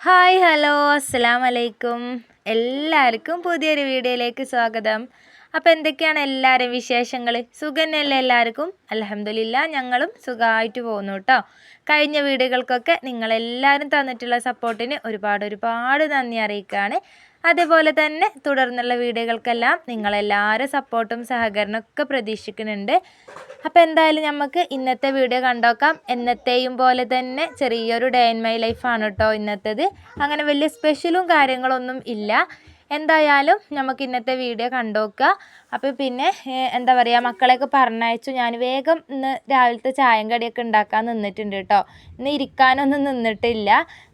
Hi hello അസ്സലാമലൈക്കും. എല്ലാവർക്കും പുതിയൊരു വീഡിയോയിലേക്ക് സ്വാഗതം. അപ്പോൾ എന്തൊക്കെയാണ് എല്ലാവരും വിശേഷങ്ങൾ? സുഖന്നല്ലേ എല്ലാവർക്കും? അൽഹംദുലില്ലാ ഞങ്ങളും സുഖമായിട്ട് പോകുന്നു കേട്ടോ. കഴിഞ്ഞ വീഡിയോകൾക്കൊക്കെ നിങ്ങളെല്ലാവരും തന്നിട്ടുള്ള സപ്പോർട്ടിന് ഒരുപാട് നന്ദി അറിയിക്കുകയാണ്. അതേപോലെ തന്നെ തുടർന്നുള്ള വീഡിയോകൾക്കെല്ലാം നിങ്ങളെല്ലാവരും സപ്പോർട്ടും സഹകരണമൊക്കെ പ്രതീക്ഷിക്കുന്നുണ്ട്. അപ്പോൾ എന്തായാലും നമുക്ക് ഇന്നത്തെ വീഡിയോ കണ്ടോക്കാം. എന്നത്തെയും പോലെ തന്നെ ചെറിയൊരു ഡേ ഇൻ മൈ ലൈഫാണ് കേട്ടോ ഇന്നത്തേത്. അങ്ങനെ വലിയ സ്പെഷ്യലും കാര്യങ്ങളൊന്നും ഇല്ല. എന്തായാലും നമുക്ക് ഇന്നത്തെ വീഡിയോ കണ്ടോക്കുക. അപ്പോൾ പിന്നെ എന്താ പറയുക, മക്കളെയൊക്കെ പറഞ്ഞയച്ചു. ഞാൻ വേഗം ഇന്ന് രാവിലത്തെ ചായയും കടിയൊക്കെ ഉണ്ടാക്കാൻ നിന്നിട്ടുണ്ട് കേട്ടോ. ഇന്ന് ഇരിക്കാനൊന്നും നിന്നിട്ടില്ല.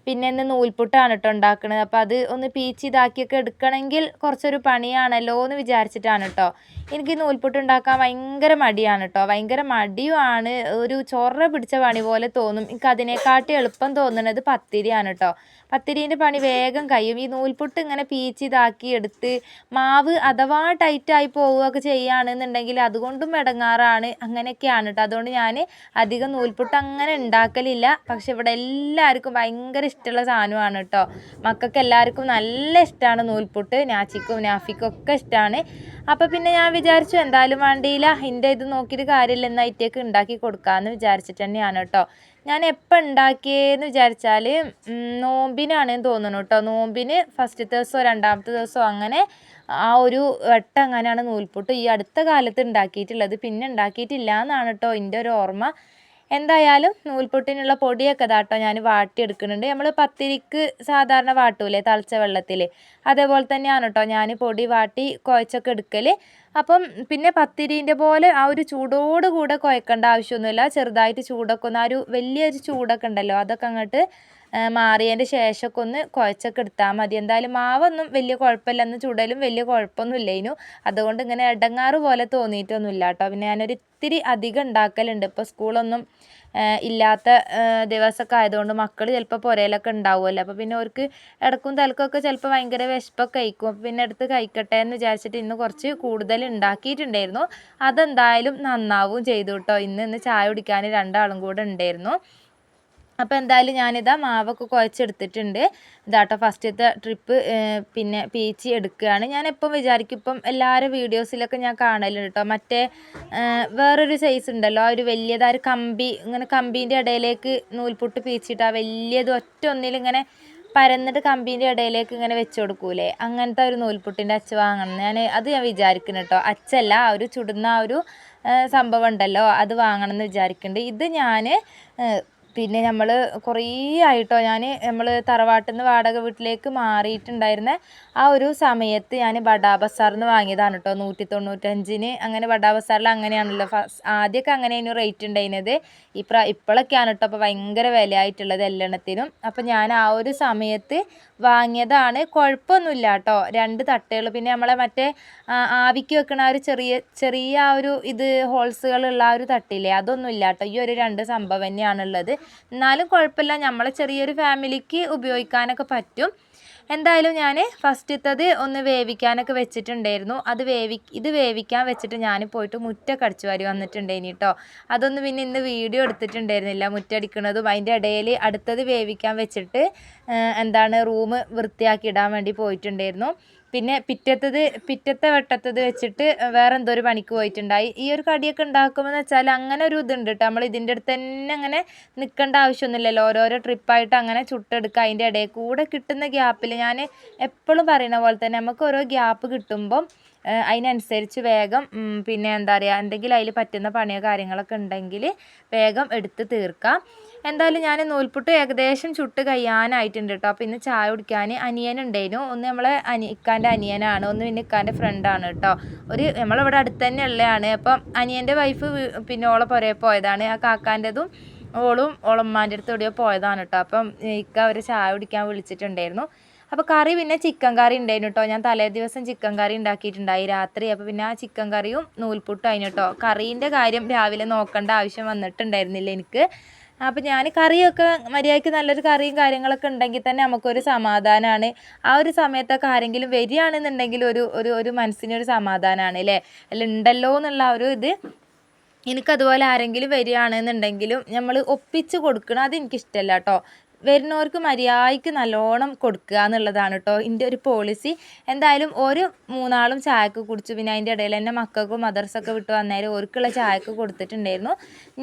പിന്നെ ഇന്ന് നൂൽപുട്ടാണ് കേട്ടോ ഉണ്ടാക്കുന്നത്. അപ്പോൾ അത് ഒന്ന് പീച്ച് ഇതാക്കിയൊക്കെ എടുക്കണമെങ്കിൽ കുറച്ചൊരു പണിയാണല്ലോ എന്ന് വിചാരിച്ചിട്ടാണ് കേട്ടോ. എനിക്ക് നൂൽപുട്ട് ഉണ്ടാക്കാൻ ഭയങ്കര മടിയാണ് കേട്ടോ. ഭയങ്കര മടിയുമാണ്. ഒരു ചൊറ പിടിച്ച പണി പോലെ തോന്നും. എനിക്ക് അതിനെക്കാട്ടി എളുപ്പം തോന്നുന്നത് പത്തിരിയാണ് കേട്ടോ. പത്തിരീൻ്റെ പണി വേഗം കഴിയും. ഈ നൂൽപുട്ട് ഇങ്ങനെ പീച്ച് ഇതാക്കി എടുത്ത് മാവ് അഥവാ ടൈറ്റായി പോവുകയൊക്കെ ചെയ്യുകയാണെന്നുണ്ടെങ്കിൽ അതുകൊണ്ടും ഇടങ്ങാറാണ്. അങ്ങനെയൊക്കെയാണ് കേട്ടോ. അതുകൊണ്ട് ഞാൻ അധികം നൂൽപുട്ട് അങ്ങനെ ഉണ്ടാക്കലില്ല. പക്ഷെ ഇവിടെ എല്ലാവർക്കും ഭയങ്കര ഇഷ്ടമുള്ള സാധനമാണ് കേട്ടോ. മക്കൾക്ക് എല്ലാവർക്കും നല്ല ഇഷ്ടമാണ് നൂൽപുട്ട്. നാച്ചിക്കും നാഫിക്കും ഒക്കെ ഇഷ്ടമാണ്. അപ്പോൾ പിന്നെ ഞാൻ വിചാരിച്ചു എന്തായാലും വേണ്ടിയില്ല, എൻ്റെ ഇത് നോക്കിയിട്ട് കാര്യമില്ല, എന്നായിട്ടേക്ക് ഉണ്ടാക്കി കൊടുക്കാമെന്ന് വിചാരിച്ചിട്ട് തന്നെയാണ് കേട്ടോ. ഞാൻ എപ്പോൾ ഉണ്ടാക്കിയെന്ന് വിചാരിച്ചാൽ നോമ്പിനാണെന്ന് തോന്നുന്നു കേട്ടോ. നോമ്പിന് ഫസ്റ്റ് ദിവസമോ രണ്ടാമത്തെ ദിവസമോ അങ്ങനെ ആ ഒരു വട്ടം അങ്ങനെയാണ് നൂൽപുട്ട് ഈ അടുത്ത കാലത്ത് ഉണ്ടാക്കിയിട്ടുള്ളത്. പിന്നെ ഉണ്ടാക്കിയിട്ടില്ല എന്നാണ് കേട്ടോ എൻ്റെ ഒരു ഓർമ്മ. എന്തായാലും നൂൽപുട്ടിനുള്ള പൊടിയൊക്കെ ഇതാട്ടോ ഞാൻ വാട്ടിയെടുക്കുന്നുണ്ട്. നമ്മൾ പത്തിരിക്ക് സാധാരണ വാട്ടൂലേ തിളച്ച വെള്ളത്തിൽ, അതേപോലെ തന്നെയാണ് കേട്ടോ ഞാൻ പൊടി വാട്ടി കുഴച്ചൊക്കെ എടുക്കൽ. അപ്പം പിന്നെ പത്തിരീൻ്റെ പോലെ ആ ഒരു ചൂടോട് കൂടെ കുഴക്കേണ്ട ആവശ്യമൊന്നുമില്ല. ചെറുതായിട്ട് ചൂടൊക്കെ ഒന്ന്, ആ ഒരു വലിയൊരു ചൂടൊക്കെ ഉണ്ടല്ലോ അതൊക്കെ അങ്ങോട്ട് മാറിയതിൻ്റെ ശേഷമൊക്കെ ഒന്ന് കുഴച്ചൊക്കെ എടുത്താൽ മതി. എന്തായാലും മാവൊന്നും വലിയ കുഴപ്പമില്ലെന്ന്, ചുടലും വലിയ കുഴപ്പമൊന്നും ഇല്ലേനു. അതുകൊണ്ട് ഇങ്ങനെ ഇടങ്ങാറ് പോലെ തോന്നിയിട്ടൊന്നുമില്ല കേട്ടോ. പിന്നെ ഞാനൊരു ഇത്തിരി അധികം ഉണ്ടാക്കലുണ്ട്. ഇപ്പോൾ സ്കൂളൊന്നും ഇല്ലാത്ത ദിവസമൊക്കെ ആയതുകൊണ്ട് മക്കൾ ചിലപ്പോൾ പുരയിലൊക്കെ ഉണ്ടാവുമല്ലോ. അപ്പോൾ പിന്നെ അവർക്ക് ഇടക്കും തലക്കൊക്കെ ചിലപ്പോൾ ഭയങ്കര വിശപ്പൊക്കെ കഴിക്കും. അപ്പോൾ പിന്നെ എടുത്ത് കഴിക്കട്ടെ എന്ന് വിചാരിച്ചിട്ട് ഇന്ന് കുറച്ച് കൂടുതൽ ഉണ്ടാക്കിയിട്ടുണ്ടായിരുന്നു. അതെന്തായാലും നന്നാവും ചെയ്തു കേട്ടോ. ഇന്ന് ചായ കുടിക്കാൻ രണ്ടാളും കൂടെ ഉണ്ടായിരുന്നു. അപ്പോൾ എന്തായാലും ഞാനിതാ മാവൊക്കെ കുഴച്ചെടുത്തിട്ടുണ്ട്. ഇതാട്ടോ ഫസ്റ്റത്തെ ട്രിപ്പ് പിന്നെ പീച്ചി എടുക്കുകയാണ്. ഞാൻ എപ്പം വിചാരിക്കും, ഇപ്പം എല്ലാവരും വീഡിയോസിലൊക്കെ ഞാൻ കാണലുണ്ട് കേട്ടോ. മറ്റേ വേറൊരു സൈസ് ഉണ്ടല്ലോ, ആ ഒരു വലിയതായ കമ്പി, ഇങ്ങനെ കമ്പീൻ്റെ ഇടയിലേക്ക് നൂൽപുട്ട് പീച്ചിട്ട് ആ വലിയത് ഒറ്റ ഒന്നിലിങ്ങനെ പരന്നിട്ട് കമ്പീൻ്റെ ഇടയിലേക്ക് ഇങ്ങനെ വെച്ച് കൊടുക്കൂലേ, അങ്ങനത്തെ ഒരു നൂൽപുട്ടിൻ്റെ അച്ച് വാങ്ങണം. ഞാൻ വിചാരിക്കുന്നു കേട്ടോ. അച്ചല്ല, ആ ഒരു ചുടുന്ന ആ ഒരു സംഭവം ഉണ്ടല്ലോ അത് വാങ്ങണം എന്ന് വിചാരിക്കുന്നുണ്ട്. ഇത് ഞാൻ പിന്നെ നമ്മൾ കുറേ ആയിട്ടോ, നമ്മൾ തറവാട്ടിൽ നിന്ന് വാടക വീട്ടിലേക്ക് മാറിയിട്ടുണ്ടായിരുന്ന ആ ഒരു സമയത്ത് ഞാൻ ബഡാ ബസാറിൽ നിന്ന് വാങ്ങിയതാണ് കേട്ടോ. 195 അങ്ങനെ ബഡാ ബസാറിൽ അങ്ങനെയാണല്ലോ ആദ്യമൊക്കെ അങ്ങനെയായിരുന്നു റേറ്റ് ഉണ്ടായിരുന്നത്. ഇപ്പോഴൊക്കെയാണ് കേട്ടോ അപ്പോൾ ഭയങ്കര വിലയായിട്ടുള്ളത് എല്ലെണ്ണത്തിനും. അപ്പോൾ ഞാൻ ആ ഒരു സമയത്ത് വാങ്ങിയതാണ്. കുഴപ്പമൊന്നുമില്ല കേട്ടോ. 2 തട്ടുകൾ, പിന്നെ നമ്മളെ മറ്റേ ആവിക്ക് വെക്കണ ആ ഒരു ചെറിയ ആ ഒരു ഇത് ഹോൾസുകളുള്ള ആ ഒരു തട്ടില്ലേ, അതൊന്നും ഇല്ല കേട്ടോ. ഈ ഒരു 2 സംഭവം തന്നെയാണുള്ളത്. എന്നാലും കുഴപ്പമില്ല, നമ്മളെ ചെറിയൊരു ഫാമിലിക്ക് ഉപയോഗിക്കാനൊക്കെ പറ്റും. എന്തായാലും ഞാൻ ഫസ്റ്റത്തത് ഒന്ന് വേവിക്കാനൊക്കെ വെച്ചിട്ടുണ്ടായിരുന്നു. ഇത് വേവിക്കാൻ വെച്ചിട്ട് ഞാൻ പോയിട്ട് മുറ്റമൊക്കെ അടിച്ചു വാരി വന്നിട്ടുണ്ടായിന് കേട്ടോ. അതൊന്നും പിന്നെ ഇന്ന് വീഡിയോ എടുത്തിട്ടുണ്ടായിരുന്നില്ല, മുറ്റടിക്കുന്നതും. അതിൻ്റെ ഇടയിൽ അടുത്തത് വേവിക്കാൻ വെച്ചിട്ട് റൂം വൃത്തിയാക്കി ഇടാൻ വേണ്ടി പോയിട്ടുണ്ടായിരുന്നു. പിന്നെ പിറ്റത്തെ വട്ടത്തത് വെച്ചിട്ട് വേറെ എന്തോ ഒരു പണിക്ക് പോയിട്ടുണ്ടായി. ഈ ഒരു കടിയൊക്കെ ഉണ്ടാക്കുമ്പോൾ വെച്ചാൽ അങ്ങനെ ഒരു ഇതുണ്ട് കേട്ടോ. നമ്മൾ ഇതിൻ്റെ അടുത്ത് തന്നെ അങ്ങനെ നിൽക്കേണ്ട ആവശ്യമൊന്നുമില്ലല്ലോ. ഓരോരോ ട്രിപ്പായിട്ട് അങ്ങനെ ചുട്ടെടുക്കുക. അതിൻ്റെ ഇടയിൽ കൂടെ കിട്ടുന്ന ഗ്യാപ്പിൽ ഞാൻ എപ്പോഴും പറയുന്ന പോലെ തന്നെ നമുക്ക് ഓരോ ഗ്യാപ്പ് കിട്ടുമ്പം അതിനനുസരിച്ച് വേഗം പിന്നെ എന്തെങ്കിലും അതിൽ പറ്റുന്ന പണിയോ കാര്യങ്ങളൊക്കെ ഉണ്ടെങ്കിൽ വേഗം എടുത്ത് തീർക്കാം. എന്തായാലും ഞാൻ നൂൽപുട്ട് ഏകദേശം ചുട്ട് കഴിയാനായിട്ടുണ്ട് കേട്ടോ. അപ്പോൾ ഇന്ന് ചായ കുടിക്കാൻ അനിയനുണ്ടായിരുന്നു. ഒന്ന് നമ്മളെ ഇക്കാൻ്റെ അനിയനാണ്, ഒന്ന് പിന്നെ ഇക്കാൻ്റെ ഫ്രണ്ടാണ് കേട്ടോ. നമ്മളിവിടെ അടുത്ത് തന്നെ ഉള്ളതാണ്. അപ്പം അനിയൻ്റെ വൈഫ് പിന്നെ ഓളെ പുരയിൽ പോയതാണ്. ആ കാക്കാൻ്റെതും ഓളമ്മാൻ്റെ അടുത്ത് എവിടെയോ പോയതാണ് കേട്ടോ. അപ്പം ഇക്ക അവർ ചായ കുടിക്കാൻ വിളിച്ചിട്ടുണ്ടായിരുന്നു. അപ്പോൾ കറി പിന്നെ ചിക്കൻ കറി ഉണ്ടായിരുന്നു കേട്ടോ. ഞാൻ തലേ ദിവസം ചിക്കൻ കറി ഉണ്ടാക്കിയിട്ടുണ്ടായി രാത്രി. അപ്പോൾ പിന്നെ ആ ചിക്കൻ കറിയും നൂൽപുട്ടും അതിന് കേട്ടോ. കറീൻ്റെ കാര്യം രാവിലെ നോക്കേണ്ട ആവശ്യം വന്നിട്ടുണ്ടായിരുന്നില്ല എനിക്ക്. അപ്പോൾ ഞാൻ കറിയൊക്കെ മര്യാദയ്ക്ക് നല്ലൊരു കറിയും കാര്യങ്ങളൊക്കെ ഉണ്ടെങ്കിൽ തന്നെ നമുക്കൊരു സമാധാനമാണ്. ആ ഒരു സമയത്തൊക്കെ ആരെങ്കിലും വരികയാണെന്നുണ്ടെങ്കിൽ ഒരു മനസ്സിനൊരു സമാധാനമാണ് അല്ലേ, അല്ല ഉണ്ടല്ലോ എന്നുള്ള ഒരു ഇത്. എനിക്കതുപോലെ ആരെങ്കിലും വരികയാണെന്നുണ്ടെങ്കിലും നമ്മൾ ഒപ്പിച്ച് കൊടുക്കണം, അതെനിക്കിഷ്ടമല്ല കേട്ടോ. വരുന്നവർക്ക് മര്യാദയ്ക്ക് നല്ലോണം കൊടുക്കുക എന്നുള്ളതാണ് കേട്ടോ എൻ്റെ ഒരു പോളിസി. എന്തായാലും ഒരു 3 ആളും ചായക്ക് കുടിച്ചു. പിന്നെ അതിൻ്റെ ഇടയിൽ എൻ്റെ മക്കൾക്കും മദർസൊക്കെ വിട്ട് വന്നേരം ഓർക്കുള്ള ചായക്ക് കൊടുത്തിട്ടുണ്ടായിരുന്നു.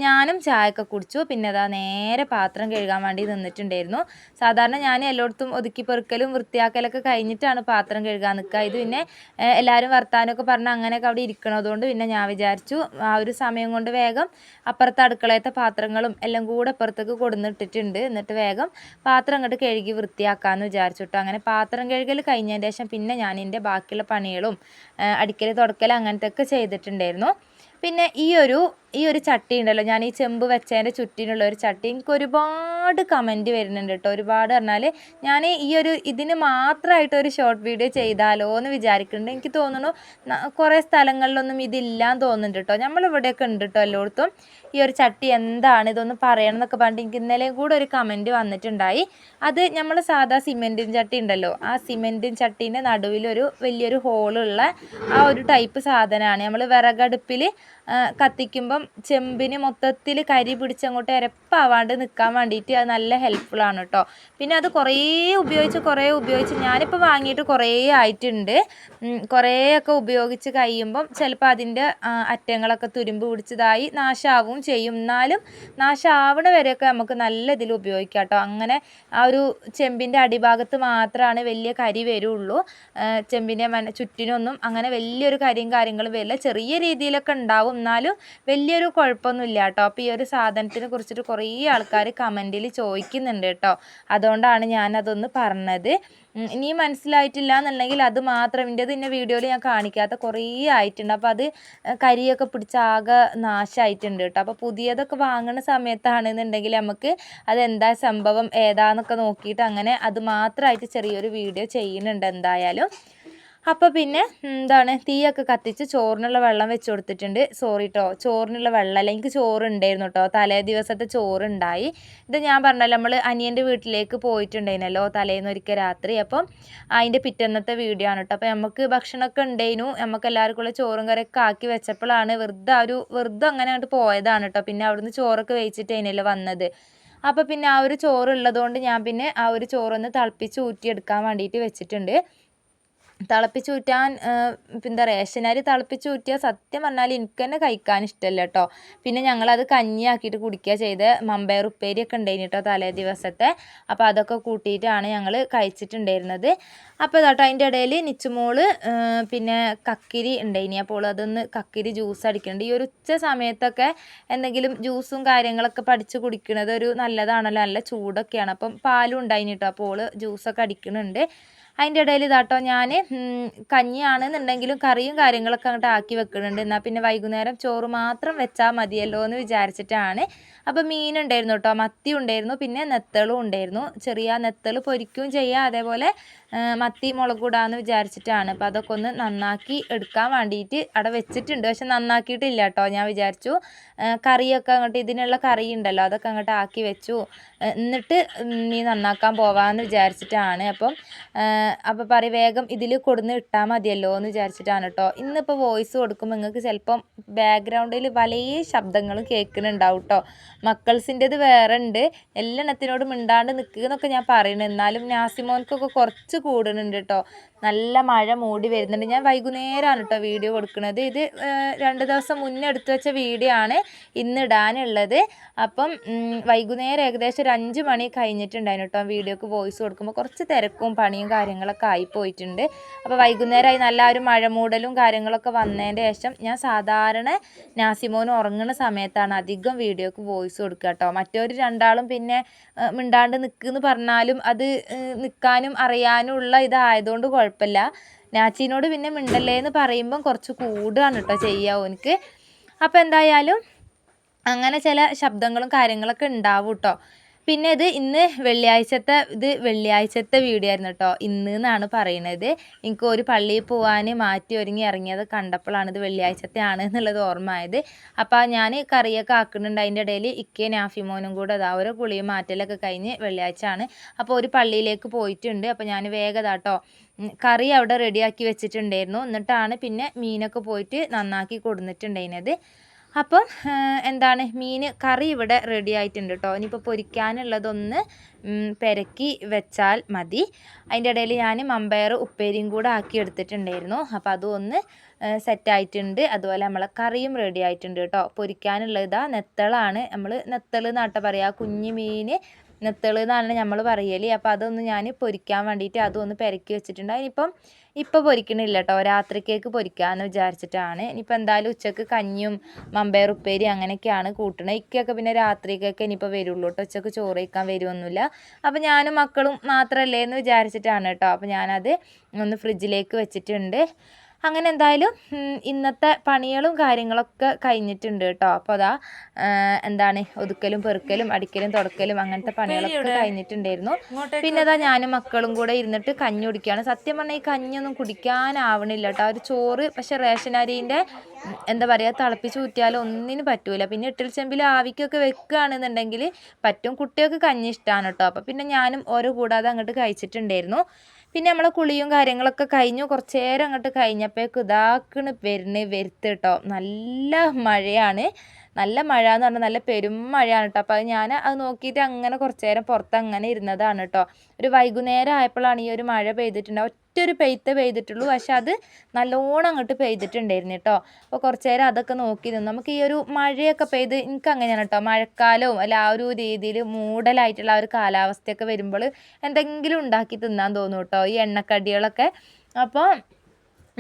ഞാനും ചായയൊക്കെ കുടിച്ചു. പിന്നെ അതാ നേരെ പാത്രം കഴുകാൻ വേണ്ടി നിന്നിട്ടുണ്ടായിരുന്നു. സാധാരണ ഞാൻ എല്ലായിടത്തും ഒതുക്കി പെറുക്കലും വൃത്തിയാക്കലൊക്കെ കഴിഞ്ഞിട്ടാണ് പാത്രം കഴുകാൻ നിൽക്കുക. ഇത് പിന്നെ എല്ലാവരും വർത്താനമൊക്കെ പറഞ്ഞ് അങ്ങനെയൊക്കെ അവിടെ ഇരിക്കണതുകൊണ്ട് പിന്നെ ഞാൻ വിചാരിച്ചു ആ ഒരു സമയം കൊണ്ട് വേഗം അപ്പുറത്തെ അടുക്കളയത്തെ പാത്രങ്ങളും എല്ലാം കൂടെ അപ്പുറത്തേക്ക് കൊടുന്നിട്ടിട്ടുണ്ട്. എന്നിട്ട് വേഗം പാത്രം അങ്ങോട്ട് കഴുകി വൃത്തിയാക്കാമെന്ന് വിചാരിച്ചിട്ടോ. അങ്ങനെ പാത്രം കഴുകൽ കഴിഞ്ഞതിന് ശേഷം പിന്നെ ഞാൻ എൻ്റെ ബാക്കിയുള്ള പണികളും അടിക്കൽ തുടക്കൽ അങ്ങനത്തെ ഒക്കെ ചെയ്തിട്ടുണ്ടായിരുന്നു. പിന്നെ ഈ ഒരു ചട്ടി ഉണ്ടല്ലോ, ഞാൻ ഈ ചെമ്പ് വെച്ചതിൻ്റെ ചുറ്റിനുള്ള ഒരു ചട്ടി, എനിക്ക് ഒരുപാട് കമൻറ്റ് വരുന്നുണ്ട് കേട്ടോ. ഒരുപാട് പറഞ്ഞാൽ ഞാൻ ഇതിന് മാത്രമായിട്ടൊരു ഷോർട്ട് വീഡിയോ ചെയ്താലോ എന്ന് വിചാരിക്കുന്നുണ്ട്. എനിക്ക് തോന്നുന്നു കുറേ സ്ഥലങ്ങളിലൊന്നും ഇതില്ലാന്ന് തോന്നുന്നുണ്ട് കേട്ടോ. നമ്മളിവിടെയൊക്കെ ഉണ്ട് കേട്ടോ എല്ലായിടത്തും. ഈ ഒരു ചട്ടി എന്താണ് ഇതൊന്ന് പറയണം എന്നൊക്കെ പറഞ്ഞിട്ട് എനിക്ക് ഇന്നലെയും കൂടെ ഒരു കമൻറ്റ് വന്നിട്ടുണ്ടായി. അത് നമ്മൾ സാധാ സിമെൻറ്റിൻ ചട്ടി ഉണ്ടല്ലോ, ആ സിമെൻറ്റിൻ ചട്ടീൻ്റെ നടുവിലൊരു വലിയൊരു ഹോളുള്ള ആ ഒരു ടൈപ്പ് സാധനമാണ്. നമ്മൾ വിറകടുപ്പിൽ കത്തിക്കുമ്പം ചെമ്പിന് മൊത്തത്തിൽ കരി പിടിച്ചങ്ങോട്ട് എരപ്പാവാണ്ട് നിൽക്കാൻ വേണ്ടിയിട്ട് അത് നല്ല ഹെൽപ്ഫുള്ളാണ് കേട്ടോ. പിന്നെ അത് കുറേ ഉപയോഗിച്ച് ഞാനിപ്പോൾ വാങ്ങിയിട്ട് കുറേ ആയിട്ടുണ്ട്. കുറേയൊക്കെ ഉപയോഗിച്ച് കഴിയുമ്പം ചിലപ്പോൾ അതിൻ്റെ അറ്റങ്ങളൊക്കെ തുരുമ്പ് പിടിച്ചതായി നാശമാവും ചെയ്യും. എന്നാലും നാശമാവണ വരെയൊക്കെ നമുക്ക് നല്ല ഇതിൽ ഉപയോഗിക്കാം കേട്ടോ. അങ്ങനെ ആ ഒരു ചെമ്പിൻ്റെ അടിഭാഗത്ത് മാത്രമാണ് വലിയ കരി വരുള്ളൂ. ചെമ്പിൻ്റെ ചുറ്റിനൊന്നും അങ്ങനെ വലിയൊരു കരിയും കാര്യങ്ങളും വരില്ല. ചെറിയ രീതിയിലൊക്കെ ഉണ്ടാവും, എന്നാലും വലിയൊരു കുഴപ്പമൊന്നുമില്ല കേട്ടോ. അപ്പോൾ ഈ ഒരു സാധനത്തിനെ കുറിച്ചിട്ട് കുറേ ആൾക്കാർ കമൻറ്റിൽ ചോദിക്കുന്നുണ്ട് കേട്ടോ. അതുകൊണ്ടാണ് ഞാനതൊന്ന് പറഞ്ഞത്. ഇനി മനസ്സിലായിട്ടില്ല എന്നുണ്ടെങ്കിൽ അത് മാത്രം ഇതിൻ്റെ വീഡിയോയിൽ ഞാൻ കാണിക്കാത്ത കുറേ ആയിട്ടുണ്ട്. അപ്പോൾ അത് കരിയൊക്കെ പിടിച്ച് ആകെ നാശമായിട്ടുണ്ട് കേട്ടോ. അപ്പോൾ പുതിയതൊക്കെ വാങ്ങുന്ന സമയത്താണെന്നുണ്ടെങ്കിൽ നമുക്ക് അതെന്താ സംഭവം ഏതാന്നൊക്കെ നോക്കിയിട്ട് അങ്ങനെ അത് മാത്രമായിട്ട് ചെറിയൊരു വീഡിയോ ചെയ്യുന്നുണ്ട് എന്തായാലും. അപ്പോൾ പിന്നെ തീയൊക്കെ കത്തിച്ച് ചോറിനുള്ള വെള്ളം വെച്ച് കൊടുത്തിട്ടുണ്ട്. സോറി കേട്ടോ, ചോറിനുള്ള വെള്ളമല്ല, എനിക്ക് ചോറുണ്ടായിരുന്നു കേട്ടോ. തലേ ദിവസത്തെ ചോറുണ്ടായി. ഇത് ഞാൻ പറഞ്ഞല്ലോ, നമ്മൾ അനിയൻ്റെ വീട്ടിലേക്ക് പോയിട്ടുണ്ടായിരുന്നല്ലോ തലേന്നൊരിക്കൽ രാത്രി. അപ്പം അതിൻ്റെ പിറ്റന്നത്തെ വീഡിയോ ആണ് കേട്ടോ. അപ്പോൾ നമുക്ക് ഭക്ഷണമൊക്കെ ഉണ്ടായിരുന്നു. നമുക്ക് എല്ലാവർക്കും ഉള്ള ചോറും കറിയൊക്കെ ആക്കി വെച്ചപ്പോഴാണ് വെറുതെ അങ്ങനെ അങ്ങോട്ട് പോയതാണ് കേട്ടോ. പിന്നെ അവിടുന്ന് ചോറൊക്കെ വേവിച്ചിട്ടേനല്ലോ വന്നത്. അപ്പോൾ പിന്നെ ആ ഒരു ചോറുള്ളതുകൊണ്ട് ഞാൻ പിന്നെ ആ ഒരു ചോറൊന്ന് തിളപ്പിച്ച് ഊറ്റിയെടുക്കാൻ വേണ്ടിയിട്ട് വെച്ചിട്ടുണ്ട്. തിളപ്പിച്ചൂറ്റാൻ എന്താ റേഷൻ അരി തിളപ്പിച്ചൂറ്റിയാൽ സത്യം പറഞ്ഞാൽ എനിക്ക് തന്നെ കഴിക്കാൻ ഇഷ്ടമല്ല കേട്ടോ. പിന്നെ ഞങ്ങളത് കഞ്ഞിയാക്കിയിട്ട് കുടിക്കുക ചെയ്ത്. മമ്പയർ ഉപ്പേരിയൊക്കെ ഉണ്ടായിന് കേട്ടോ തലേ ദിവസത്തെ. അപ്പോൾ അതൊക്കെ കൂട്ടിയിട്ടാണ് ഞങ്ങൾ കഴിച്ചിട്ടുണ്ടായിരുന്നത്. അപ്പോൾ കേട്ടോ അതിൻ്റെ ഇടയിൽ നിച്ചുമോള് പിന്നെ കക്കിരി ഉണ്ടായിനി. അപ്പോൾ അതൊന്ന് കക്കിരി ജ്യൂസ് അടിക്കുന്നുണ്ട്. ഈ ഒരു ഉച്ച സമയത്തൊക്കെ എന്തെങ്കിലും ജ്യൂസും കാര്യങ്ങളൊക്കെ പഠിച്ച് കുടിക്കുന്നത് ഒരു നല്ലതാണല്ലോ, നല്ല ചൂടൊക്കെയാണ്. അപ്പം പാലും ഉണ്ടായിന് കേട്ടോ. അപ്പോൾ ജ്യൂസൊക്കെ അടിക്കുന്നുണ്ട്. അതിൻ്റെ ഇടയിൽ ഇതാട്ടോ ഞാൻ കഞ്ഞിയാണെന്നുണ്ടെങ്കിലും കറിയും കാര്യങ്ങളൊക്കെ അങ്ങോട്ട് ആക്കി വെക്കുന്നുണ്ട്. എന്നാൽ പിന്നെ വൈകുന്നേരം ചോറ് മാത്രം വെച്ചാൽ മതിയല്ലോ എന്ന് വിചാരിച്ചിട്ടാണ്. അപ്പോൾ മീനുണ്ടായിരുന്നു കേട്ടോ, മത്തി ഉണ്ടായിരുന്നു, പിന്നെ നെത്തളും ഉണ്ടായിരുന്നു. ചെറിയ നെത്തൾ പൊരിക്കുകയും ചെയ്യാം, അതേപോലെ മത്തി മുളക് ഇടാമെന്ന് വിചാരിച്ചിട്ടാണ്. അപ്പോൾ അതൊക്കെ ഒന്ന് നന്നാക്കി എടുക്കാൻ വേണ്ടിയിട്ട് അവിടെ വെച്ചിട്ടുണ്ട്. പക്ഷെ നന്നാക്കിയിട്ടില്ല കേട്ടോ. ഞാൻ വിചാരിച്ചു കറിയൊക്കെ അങ്ങോട്ട് ഇതിനുള്ള കറി ഉണ്ടല്ലോ അതൊക്കെ അങ്ങോട്ട് ആക്കി വെച്ചു, എന്നിട്ട് മീൻ നന്നാക്കാൻ പോവാമെന്ന് വിചാരിച്ചിട്ടാണ്. അപ്പോൾ പറയും വേഗം ഇതിൽ കൊടുന്ന് ഇട്ടാൽ മതിയല്ലോ എന്ന് വിചാരിച്ചിട്ടാണ് കേട്ടോ. ഇന്നിപ്പോൾ വോയിസ് കൊടുക്കുമ്പോൾ നിങ്ങൾക്ക് ചിലപ്പം ബാക്ക്ഗ്രൗണ്ടിൽ പല ശബ്ദങ്ങളും കേൾക്കുന്നുണ്ടാവും കേട്ടോ. മക്കൾസിൻ്റെത് വേറെ ഉണ്ട്. എല്ലെണ്ണത്തിനോട് മിണ്ടാണ്ട് നിൽക്കുക എന്നൊക്കെ ഞാൻ പറയുന്നത്. എന്നാലും നാസിമോൻക്കൊക്കെ കുറച്ച് കൂടുന്നുണ്ട് കേട്ടോ. നല്ല മഴ മൂടി വരുന്നുണ്ട്. ഞാൻ വൈകുന്നേരമാണ് കേട്ടോ വീഡിയോ കൊടുക്കുന്നത്. ഇത് 2 ദിവസം മുന്നേ എടുത്തു വെച്ച വീഡിയോ ആണ് ഇന്ന് ഇടാനുള്ളത്. അപ്പം വൈകുന്നേരം ഏകദേശം ഒരു 5 മണി കഴിഞ്ഞിട്ടുണ്ടായിരുന്നു കേട്ടോ. വീഡിയോക്ക് വോയിസ് കൊടുക്കുമ്പോൾ കുറച്ച് തിരക്കും പണിയും കാര്യങ്ങളൊക്കെ ആയിപ്പോയിട്ടുണ്ട്. അപ്പോൾ വൈകുന്നേരമായി നല്ല ഒരു മഴ മൂടലും കാര്യങ്ങളൊക്കെ വന്നതിൻ്റെ ശേഷം ഞാൻ സാധാരണ നാസിമോൻ ഉറങ്ങുന്ന സമയത്താണ് അധികം വീഡിയോക്ക് വോയിസ് കൊടുക്കുക കേട്ടോ. മറ്റൊരു 2 ആളും പിന്നെ മിണ്ടാണ്ട് നിൽക്കുമെന്ന് പറഞ്ഞാലും അത് നിൽക്കാനും അറിയാനും ഉള്ള ഇതായതുകൊണ്ട് കുഴപ്പമില്ല. നാച്ചീനോട് പിന്നെ മിണ്ടല്ലേ എന്ന് പറയുമ്പം കുറച്ച് കൂടുകയാണ് കേട്ടോ ചെയ്യുക എനിക്ക്. അപ്പോൾ എന്തായാലും അങ്ങനെ ചില ശബ്ദങ്ങളും കാര്യങ്ങളൊക്കെ ഉണ്ടാവും കേട്ടോ. പിന്നെ ഇന്ന് വെള്ളിയാഴ്ചത്തെ വീഡിയോ ആയിരുന്നു കേട്ടോ. ഇന്ന് എന്നാണ് പറയുന്നത്. എനിക്ക് ഒരു പള്ളിയിൽ പോകാൻ മാറ്റി ഒരുങ്ങി ഇറങ്ങിയത് കണ്ടപ്പോഴാണ് ഇത് വെള്ളിയാഴ്ചത്തെ ആണ് എന്നുള്ളത് ഓർമ്മയായത്. അപ്പോൾ ഞാൻ കറിയൊക്കെ ആക്കുന്നുണ്ട്. അതിൻ്റെ ഇടയിൽ ഇക്കയും നാഫിമോനും കൂടെ ഓരോ കുളിയും മാറ്റലൊക്കെ കഴിഞ്ഞ് വെള്ളിയാഴ്ച ആണ്. അപ്പോൾ ഒരു പള്ളിയിലേക്ക് പോയിട്ടുണ്ട്. അപ്പോൾ ഞാൻ വേഗം കേട്ടോ കറി അവിടെ റെഡിയാക്കി വെച്ചിട്ടുണ്ടായിരുന്നു. എന്നിട്ടാണ് പിന്നെ മീനൊക്കെ പോയിട്ട് നന്നാക്കി കൊടുത്തിട്ടുണ്ടായിരുന്നത്. അപ്പം എന്താണ് മീൻ കറി ഇവിടെ റെഡി ആയിട്ടുണ്ട് കേട്ടോ. ഇനിയിപ്പോൾ പൊരിക്കാനുള്ളതൊന്ന് പെരക്കി വെച്ചാൽ മതി. അതിൻ്റെ ഇടയിൽ ഞാൻ മമ്പയർ ഉപ്പേരിയും കൂടെ ആക്കി എടുത്തിട്ടുണ്ടായിരുന്നു. അപ്പോൾ അതും ഒന്ന് സെറ്റായിട്ടുണ്ട്. അതുപോലെ നമ്മളെ കറിയും റെഡി ആയിട്ടുണ്ട് കേട്ടോ. പൊരിക്കാനുള്ള ഇതാ നെത്തളാണ്. നമ്മൾ നെത്തൾ എന്നാട്ട പറയുക, കുഞ്ഞു മീൻ നെത്തൾ എന്നാണ് നമ്മൾ പറയൽ. അപ്പോൾ അതൊന്ന് ഞാൻ പൊരിക്കാൻ വേണ്ടിയിട്ട് അതൊന്ന് പെരക്കി വെച്ചിട്ടുണ്ട്. അതിനിപ്പം ഇപ്പോൾ പൊരിക്കണില്ല കേട്ടോ, രാത്രിക്കേക്ക് പൊരിക്കാമെന്ന് വിചാരിച്ചിട്ടാണ്. ഇനിയിപ്പോൾ എന്തായാലും ഉച്ചക്ക് കഞ്ഞിയും മമ്പയർ ഉപ്പേരി അങ്ങനെയൊക്കെയാണ് കൂട്ടണത്. ഇക്കൊക്കെ പിന്നെ രാത്രിക്കൊക്കെ ഇനിയിപ്പോൾ വരുള്ളൂ കേട്ടോ, ഉച്ചക്ക് ചോറ് കഴിക്കാൻ വരുമൊന്നുമില്ല. അപ്പോൾ ഞാനും മക്കളും മാത്രമല്ലേ എന്ന് വിചാരിച്ചിട്ടാണ് കേട്ടോ. അപ്പോൾ ഞാനത് ഒന്ന് ഫ്രിഡ്ജിലേക്ക് വെച്ചിട്ടുണ്ട്. അങ്ങനെ എന്തായാലും ഇന്നത്തെ പണികളും കാര്യങ്ങളൊക്കെ കഴിഞ്ഞിട്ടുണ്ട് കേട്ടോ. അപ്പോൾ അതാ എന്താണ് ഒതുക്കലും പെറുക്കലും അടിക്കലും തുടക്കലും അങ്ങനത്തെ പണികളൊക്കെ കഴിഞ്ഞിട്ടുണ്ടായിരുന്നു. പിന്നെ അതാ ഞാനും മക്കളും കൂടെ ഇരുന്നിട്ട് കഞ്ഞി കുടിക്കുകയാണ്. സത്യം പറഞ്ഞാൽ ഈ കഞ്ഞിയൊന്നും കുടിക്കാനാവണില്ല കേട്ടോ. ഒരു ചോറ് പക്ഷെ റേഷൻ അരീൻ്റെ എന്താ പറയുക തിളപ്പിച്ച് ഊറ്റിയാലും ഒന്നിനും പറ്റൂല. പിന്നെ ഇട്ടിൽ ചെമ്പിൽ ആവിക്കൊക്കെ വെക്കുകയാണെന്നുണ്ടെങ്കിൽ പറ്റും. കുട്ടികൾക്ക് കഞ്ഞി ഇഷ്ടമാണ് കേട്ടോ. അപ്പോൾ പിന്നെ ഞാനും ഓരോ കൂടാതെ അങ്ങോട്ട് കഴിച്ചിട്ടുണ്ടായിരുന്നു. പിന്നെ നമ്മളെ കുളിയും കാര്യങ്ങളൊക്കെ കഴിഞ്ഞു. കുറച്ച് നേരം അങ്ങോട്ട് കഴിഞ്ഞപ്പോഴേക്കും ഇതാക്കണ് വരുത്ത് കേട്ടോ. നല്ല മഴയാണ്. നല്ല മഴ എന്ന് പറഞ്ഞാൽ നല്ല പെരും മഴയാണ് കേട്ടോ. അപ്പോൾ ഞാൻ അത് നോക്കിയിട്ട് അങ്ങനെ കുറച്ച് നേരം പുറത്ത് അങ്ങനെ ഇരുന്നതാണ് കേട്ടോ. ഒരു വൈകുന്നേരം ആയപ്പോഴാണ് ഈ ഒരു മഴ പെയ്തിട്ടുണ്ട്. ഒറ്റൊരു പെയ്തിട്ടുള്ളൂ, പക്ഷെ അത് നല്ലോണം അങ്ങോട്ട് പെയ്തിട്ടുണ്ടായിരുന്നു കേട്ടോ. അപ്പോൾ കുറച്ച് നേരം അതൊക്കെ നോക്കി നിന്നു. നമുക്ക് ഈ ഒരു മഴയൊക്കെ പെയ്ത് എനിക്ക് അങ്ങനെയാണ് കേട്ടോ, മഴക്കാലവും അല്ല ആ ഒരു രീതിയിൽ മൂടലായിട്ടുള്ള ആ ഒരു കാലാവസ്ഥയൊക്കെ വരുമ്പോൾ എന്തെങ്കിലും ഉണ്ടാക്കി തിന്നാൻ തോന്നും കേട്ടോ, ഈ എണ്ണക്കടികളൊക്കെ. അപ്പോൾ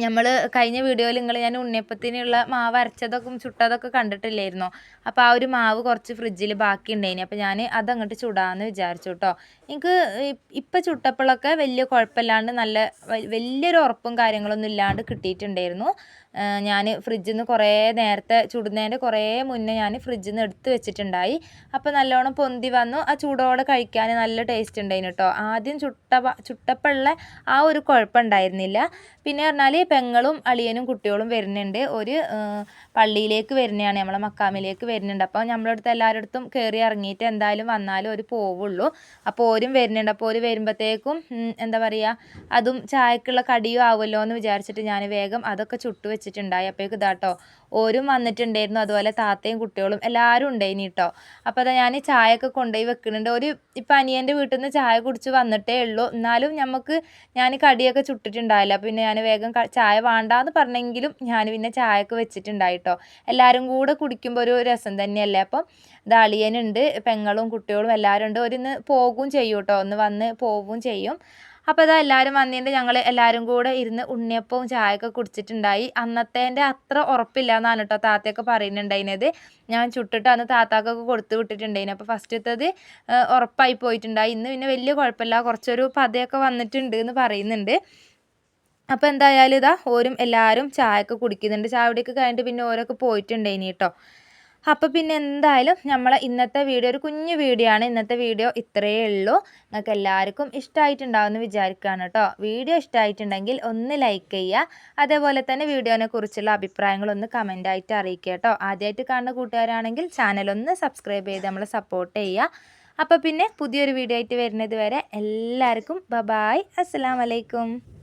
നമ്മൾ കഴിഞ്ഞ വീഡിയോയിൽ ഞാൻ ഉണ്ണിയപ്പത്തിനുള്ള മാവ് അരച്ചതൊക്കെ ചുട്ടതൊക്കെ കണ്ടിട്ടില്ലായിരുന്നോ. അപ്പോൾ ആ ഒരു മാവ് കുറച്ച് ഫ്രിഡ്ജിൽ ബാക്കി ഉണ്ടായിനി. അപ്പോൾ ഞാൻ അതങ്ങോട്ട് ചുടാമെന്ന് വിചാരിച്ചു കേട്ടോ. എനിക്ക് ഇപ്പം ചുട്ടപ്പോഴൊക്കെ വലിയ കുഴപ്പമില്ലാണ്ട് നല്ല വലിയൊരു ഉറപ്പും കാര്യങ്ങളൊന്നും ഇല്ലാണ്ട് കിട്ടിയിട്ടുണ്ടായിരുന്നു. ഞാൻ ഫ്രിഡ്ജിൽ നിന്ന് കുറേ നേരത്തെ ചുടുന്നതിൻ്റെ കുറേ മുന്നേ ഞാൻ ഫ്രിഡ്ജിൽ നിന്ന് എടുത്ത് വെച്ചിട്ടുണ്ടായി. അപ്പോൾ നല്ലോണം പൊന്തി വന്നു. ആ ചൂടോടെ കഴിക്കാൻ നല്ല ടേസ്റ്റ് ഉണ്ടായിരുന്നു കേട്ടോ. ആദ്യം ചുട്ടപ്പോഴുള്ള ആ ഒരു കുഴപ്പമുണ്ടായിരുന്നില്ല. പിന്നെ പറഞ്ഞാൽ പെങ്ങളും അളിയനും കുട്ടികളും വരുന്നുണ്ട്. ഒരു പള്ളിയിലേക്ക് വരുന്നതാണ്, നമ്മളെ മക്കാമിലേക്ക് വരുന്നുണ്ട്. അപ്പോൾ നമ്മളെ അടുത്ത് എല്ലാവരുടെ അടുത്തും കയറി ഇറങ്ങിയിട്ട് എന്തായാലും വന്നാലും ഒരു പോവുള്ളൂ. അപ്പോൾ ഓരും വരുന്നുണ്ട്. അപ്പോൾ ഓര് വരുമ്പോഴത്തേക്കും എന്താ പറയുക, അതും ചായക്കുള്ള കടിയും ആവുമല്ലോ എന്ന് വിചാരിച്ചിട്ട് ഞാൻ വേഗം അതൊക്കെ ചുട്ടു വെച്ചിട്ടുണ്ടായി. അപ്പോഴേക്കും ഇതാട്ടോ ഓരും വന്നിട്ടുണ്ടായിരുന്നു. അതുപോലെ താത്തയും കുട്ടികളും എല്ലാവരും ഉണ്ടായിനി കേട്ടോ. അപ്പോൾ അതാ ഞാൻ ചായയൊക്കെ കൊണ്ടുപോയി വെക്കുന്നുണ്ട്. ഇപ്പം അനിയൻ്റെ വീട്ടിൽ നിന്ന് ചായ കുടിച്ച് വന്നിട്ടേ ഉള്ളൂ. എന്നാലും ഞാൻ കടിയൊക്കെ ചുട്ടിട്ടുണ്ടായില്ല. പിന്നെ ഞാൻ വേഗം ചായ വേണ്ടാന്ന് പറഞ്ഞെങ്കിലും ഞാൻ പിന്നെ ചായയൊക്കെ വെച്ചിട്ടുണ്ടായിട്ടോ. എല്ലാവരും കൂടെ കുടിക്കുമ്പോൾ ഒരു രസം തന്നെയല്ലേ. അപ്പം ഇത് അളിയനുണ്ട്, പെങ്ങളും കുട്ടികളും എല്ലാവരും ഉണ്ട്. ഒരിന്ന് പോകും ചെയ്യും കേട്ടോ, ഒന്ന് വന്ന് പോവുകയും ചെയ്യും. അപ്പോൾ അതാ എല്ലാവരും വന്നിട്ട് ഞങ്ങൾ എല്ലാവരും കൂടെ ഇരുന്ന് ഉണ്ണിയപ്പവും ചായയൊക്കെ കുടിച്ചിട്ടുണ്ടായി. അന്നത്തേൻ്റെ അത്ര ഉറപ്പില്ല എന്നാണ് കേട്ടോ താത്തയൊക്കെ പറയുന്നുണ്ടായിരുന്നത്. ഞാൻ ചുട്ടിട്ട് അന്ന് താത്താക്കൊക്കെ കൊടുത്തു വിട്ടിട്ടുണ്ടായിരുന്നു. അപ്പോൾ ഫസ്റ്റത്തത് ഉറപ്പായി പോയിട്ടുണ്ടായി. ഇന്ന് പിന്നെ വലിയ കുഴപ്പമില്ല, കുറച്ചൊരു പതയൊക്കെ വന്നിട്ടുണ്ട് എന്ന് പറയുന്നുണ്ട്. അപ്പോൾ എന്തായാലും ഇതാ ഓരും എല്ലാവരും ചായയൊക്കെ കുടിക്കുന്നുണ്ട്. ചായ കുടിയൊക്കെ കഴിഞ്ഞിട്ട് പിന്നെ ഓരോക്കെ പോയിട്ടുണ്ടായിനി കേട്ടോ. അപ്പോൾ പിന്നെ എന്തായാലും നമ്മളെ ഇന്നത്തെ വീഡിയോ ഒരു കുഞ്ഞു വീഡിയോ ആണ്. ഇന്നത്തെ വീഡിയോ ഇത്രയേ ഉള്ളൂ. നിങ്ങൾക്ക് എല്ലാവർക്കും ഇഷ്ടമായിട്ടുണ്ടാവുമെന്ന് വിചാരിക്കുകയാണ് കേട്ടോ. വീഡിയോ ഇഷ്ടമായിട്ടുണ്ടെങ്കിൽ ഒന്ന് ലൈക്ക് ചെയ്യുക. അതേപോലെ തന്നെ വീഡിയോനെ കുറിച്ചുള്ള അഭിപ്രായങ്ങളൊന്ന് കമൻ്റായിട്ട് അറിയിക്കുക കേട്ടോ. ആദ്യമായിട്ട് കാണുന്ന കൂട്ടുകാരാണെങ്കിൽ ചാനലൊന്ന് സബ്സ്ക്രൈബ് ചെയ്ത് നമ്മളെ സപ്പോർട്ട് ചെയ്യുക. അപ്പോൾ പിന്നെ പുതിയൊരു വീഡിയോ ആയിട്ട് വരുന്നത് വരെ എല്ലാവർക്കും ബൈ. അസ്സലാമു അലൈക്കും.